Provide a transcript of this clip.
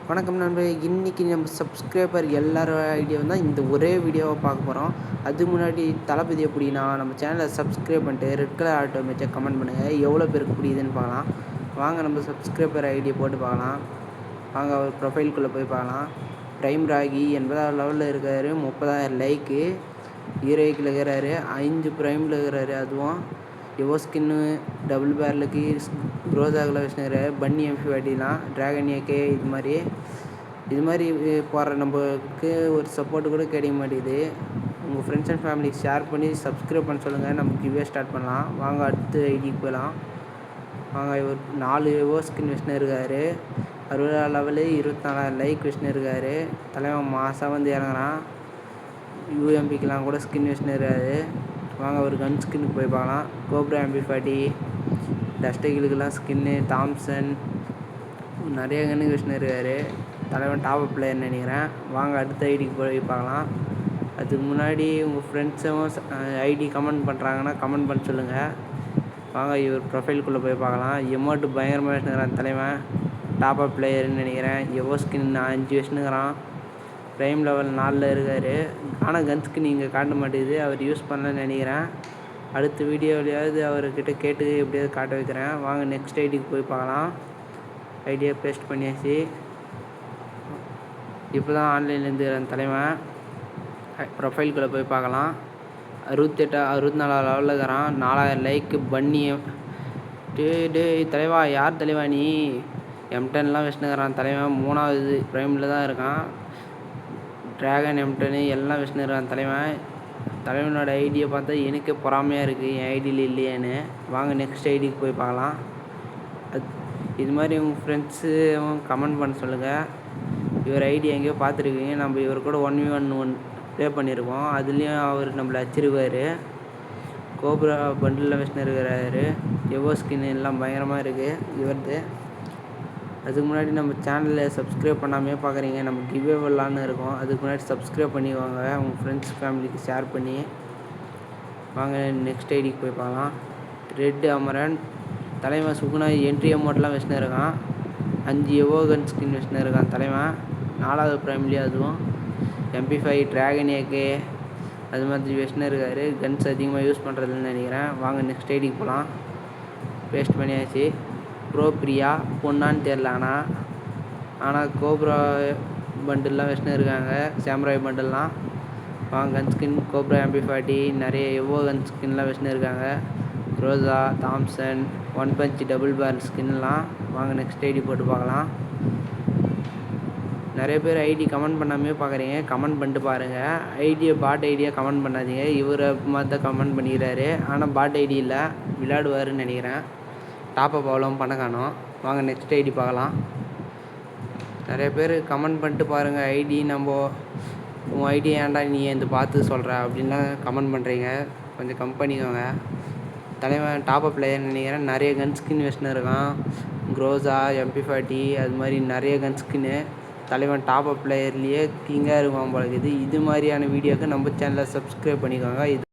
வணக்கம் நண்பர்களே. இன்றைக்கி நம்ம சப்ஸ்கிரைபர் எல்லாரோட ஐடியாவும் தான் இந்த ஒரே வீடியோவை பார்க்க போகிறோம். அதுக்கு முன்னாடி தளபதி எப்படின்னா நம்ம சேனலை சப்ஸ்கிரைப் பண்ணிட்டு ரெட் கலர் ஆட்டோமேட்டிக்காக கமெண்ட் பண்ணுங்கள். எவ்வளோ பேருக்கு பிடிக்குதுன்னு பார்க்கலாம். வாங்க நம்ம சப்ஸ்கிரைபர் ஐடியை போட்டு பார்க்கலாம். வாங்க அவர் ப்ரொஃபைல்குள்ளே போய் பார்க்கலாம். ப்ரைம் ராகி 80வது லெவலில் இருக்கார். 30,000 லைக்கு. ஹீரோய்க்கில் இருக்கிறாரு. 5 ப்ரைமில் இருக்கிறாரு. அதுவும் எவோ ஸ்கின்னு டபுள் பேரலுக்கு க்ரோஸாகில் வச்சுருக்காரு. பன்னி எம்பி வாட்டிலாம் ட்ராகன் ஏகே இது மாதிரி போடுற நம்மளுக்கு ஒரு சப்போர்ட்டு கூட கிடைக்க மாட்டேங்குது. உங்கள் ஃப்ரெண்ட்ஸ் அண்ட் ஃபேமிலிக்கு ஷேர் பண்ணி சப்ஸ்கிரைப் பண்ண சொல்லுங்கள். நம்ம கிவ்வே ஸ்டார்ட் பண்ணலாம். வாங்க அடுத்த ஐடிக்கு போகலாம். வாங்க இவர் 4 எவோ ஸ்கின் வச்சுன்னு இருக்கார். 60 லெவலு 24,000 லைக் வச்சுன்னு இருக்கார். தலைவன் மாதம் வந்து இறங்குறான். யூஎம்பிக்கெலாம் கூட ஸ்கின் வச்சுன்னு இருக்காரு. வாங்க ஒரு கன் ஸ்கின்னுக்கு போய் பார்க்கலாம். கோப்ரா MP40 டஸ்டைகளுக்கெல்லாம் ஸ்கின்னு தாம்சன் நிறைய கன்னுக்கு வச்சுன்னு இருக்காரு. தலைவன் டாப் பிளேயர்னு நினைக்கிறேன். வாங்க அடுத்த ஐடிக்கு போய் பார்க்கலாம். அதுக்கு முன்னாடி உங்கள் ஃப்ரெண்ட்ஸும் ஐடி கமெண்ட் பண்ணுறாங்கன்னா கமெண்ட் பண்ண சொல்லுங்கள். வாங்க இவர் ப்ரொஃபைல்குள்ளே போய் பார்க்கலாம். எமௌண்ட்டு பயங்கரமாக வச்சுனுக்கிறான் தலைவன். டாப் பிளேயர்னு நினைக்கிறேன். எவோ ஸ்கின் 5 வச்சுனுக்கிறான். ப்ரைம் லெவல் 4ல் இருக்கார். ஆனால் கன் ஸ்கின் இங்கே காட்ட மாட்டேங்குது. அவர் யூஸ் பண்ணலன்னு நினைக்கிறேன். அடுத்த வீடியோவிலையாவது அவர்கிட்ட கேட்டு எப்படியாவது காட்ட வைக்கிறேன். வாங்க நெக்ஸ்ட் ஐடிக்கு போய் பார்க்கலாம். ஐடியா பேஸ்ட் பண்ணியாச்சு. இப்போ தான் ஆன்லைன்லேருந்து தலைவன் ப்ரொஃபைல்குள்ளே போய் பார்க்கலாம். 64 லெவலில் இருக்கிறான். 4,000 லைக்கு. பன்னி தலைவா யார் தலைவா நீ? M10லாம் வச்சுனுக்கிறான் தலைவன். 3வது ப்ரைமில் தான் இருக்கான். ட்ராகன் M10 எல்லாம் வச்சுனுக்கிறான் தலைவனோட ஐடியை பார்த்தா எனக்கே பொறாமையாக இருக்குது, என் ஐடியில் இல்லையேன்னு. வாங்க நெக்ஸ்ட் ஐடிக்கு போய் பார்க்கலாம். இது மாதிரி உங்கள் ஃப்ரெண்ட்ஸும் கமெண்ட் பண்ண சொல்லுங்கள். இவர் ஐடி எங்கேயோ பார்த்துருக்கீங்க. நம்ம இவர் கூட 1v1 ப்ளே பண்ணியிருக்கோம். அதுலேயும் அவர் நம்மளை அச்சிருக்கார். கோப்ரா பண்டிலில் வச்சுன்னு இருக்கிறாரு. எவோ ஸ்கின் எல்லாம் பயங்கரமாக இருக்குது இவரது. அதுக்கு முன்னாடி நம்ம சேனலில் சப்ஸ்கிரைப் பண்ணாமே பார்க்குறீங்க. நம்ம கிவ்வே விடலான்னு இருக்கோம். அதுக்கு முன்னாடி சப்ஸ்கிரைப் பண்ணிவாங்க. உங்கள் ஃப்ரெண்ட்ஸ் ஃபேமிலிக்கு ஷேர் பண்ணி. வாங்க நெக்ஸ்ட் ஐடிக்கு போய் பார்க்கலாம். ரெட் அமரன் தலைவன் சுகுணா என்ட்ரி அமௌண்ட்லாம் வச்சுன்னு இருக்கான். 5 எவோ கன் ஸ்கின் வச்சுன்னு இருக்கான் தலைவன். 4வது ப்ரைம்லேயே அதுவும் MP5 ட்ராகன் ஏகே அது மாதிரி வச்சுன்னு இருக்கார். கன்ஸ் அதிகமாக யூஸ் பண்ணுறதுன்னு நினைக்கிறேன். வாங்க நெக்ஸ்ட் ஐடிக்கு போகலாம். பேஸ்ட் பண்ணியாச்சு. ப்ரோ பிரியா பொண்ணான்னு தெரில. ஆனால் கோப்ரா பண்டில்லாம் வச்சுன்னு இருக்காங்க. சாம்ராய் பண்டில்லாம். வாங்க கன் ஸ்கின் கோப்ரா MP40 நிறைய எவோ கன் ஸ்கின்லாம் வச்சுன்னு இருக்காங்க. ரோசா தாம்சன் 1 பஞ்ச் டபுள் பேரல் ஸ்கின்லாம். வாங்க நெக்ஸ்ட் ஐடி போட்டு பார்க்கலாம். நிறைய பேர் ஐடி கமெண்ட் பண்ணாமே பார்க்குறீங்க. கமெண்ட் பண்ணிட்டு பாருங்கள். பாட் ஐடியா கமெண்ட் பண்ணாதீங்க. இவர் மாதிரி தான் கமெண்ட் பண்ணிக்கிறாரு. ஆனால் பாட் ஐடி இல்லை, விளையாடுவாருன்னு நினைக்கிறேன். டாப்அப் அவ்வளோ பண்ண காணோம். வாங்க நெக்ஸ்ட் ஐடி பார்க்கலாம். நிறைய பேர் கமெண்ட் பண்ணிட்டு பாருங்கள். உன் ஐடி ஏன்டா நீ இந்த பார்த்து சொல்கிற அப்படின்லாம் கமெண்ட் பண்ணுறீங்க. கொஞ்சம் கம் பண்ணிக்கோங்க. தலைவன் டாப்அப் பிளேயர்னு நினைக்கிறேன். நிறைய கன் ஸ்கின் வச்சுன்னு இருக்கான். க்ரோஸா MP40 அது மாதிரி நிறைய கன் ஸ்கின்னு. தலைவன் டாப்அப் பிளேயர்லேயே கிங்காக இருக்கும் போல இருக்குது. இது மாதிரியான வீடியோக்கு நம்ம சேனலை சப்ஸ்கிரைப் பண்ணிக்கோங்க.